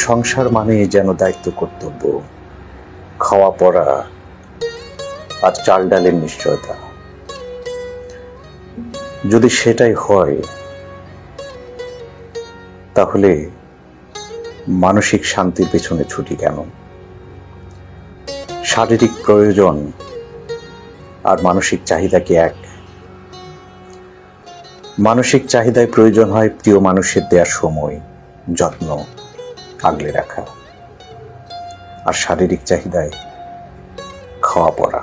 সংসার মানে যেন দায়িত্ব, কর্তব্য, খাওয়া পড়া আর চাল ডালের নিশ্চয়তা। যদি সেটাই হয় তাহলে মানসিক শান্তির পেছনে ছুটি কেন? শারীরিক প্রয়োজন আর মানসিক চাহিদা কি এক? মানসিক চাহিদায় প্রয়োজন হয় প্রিয় মানুষের দেওয়ার সময়, যত্ন, আগলে রাখা। আর শারীরিক চাহিদায় খাওয়া পড়া।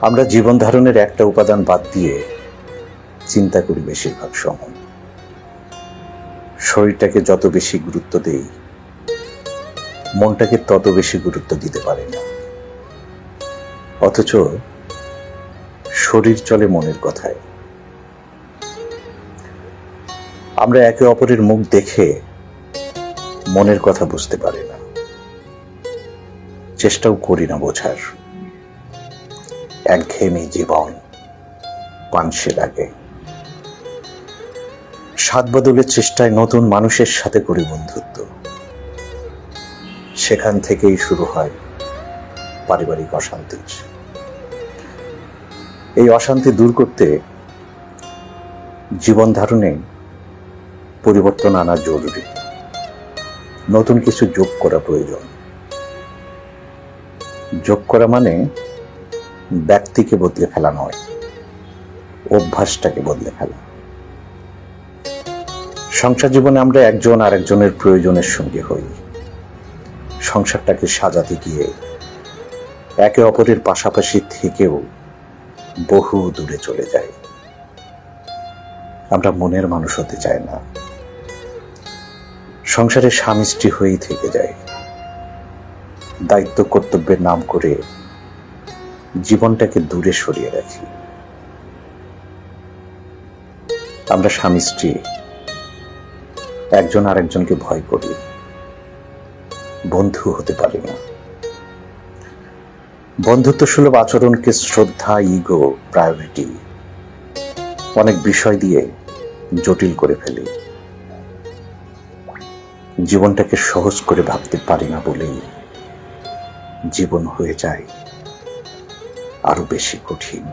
আমরা জীবন ধারণের একটা উপাদান বাদ দিয়ে চিন্তা করি বেশিরভাগ সময়। শরীরটাকে যত বেশি গুরুত্ব দেই, মনটাকে তত বেশি গুরুত্ব দিতে পারি না। অথচ শরীর চলে মনের কথায়। আমরা একে অপরের মুখ দেখে মনের কথা বুঝতে পারি না, চেষ্টাও করি না বোঝার। একঘেয়েমি জীবন পানসে লাগে। স্বাদ বদলের চেষ্টায় নতুন মানুষের সাথে করি বন্ধুত্ব। সেখান থেকেই শুরু হয় পারিবারিক অশান্তি। এই অশান্তি দূর করতে জীবন ধারণে পরিবর্তন আনা জরুরি। নতুন কিছু যোগ করা প্রয়োজন। যোগ করা মানে ব্যক্তিকে বদলে ফেলা নয়, অভ্যাসটাকে বদলে ফেলা। সংসার জীবনে আমরা একজন আরেকজনের প্রয়োজনের সঙ্গে হই। সংসারটাকে সাজাতে গিয়ে একে অপরের পাশাপাশি থেকেও বহু দূরে চলে যায়। আমরা মনের মানুষ হতে চাই না। সংসারে স্বামী স্ত্রী হয়েই থেকে যায়। দায়িত্ব কর্তব্যের নাম করে জীবনটাকে দূরে সরিয়ে রাখি। আমরা স্বামী স্ত্রী একজন আরেকজনকে ভয় করি, বন্ধু হতে পারি না। বন্ধুত্ব সুলভ আচরণকে শ্রদ্ধা, ইগো, প্রায়োরিটি অনেক বিষয় দিয়ে জটিল করে ফেলি। জীবনটাকে সহজ করে ভাবতে পারি না বলেই জীবন হয়ে যায় আরো বেশি কঠিন।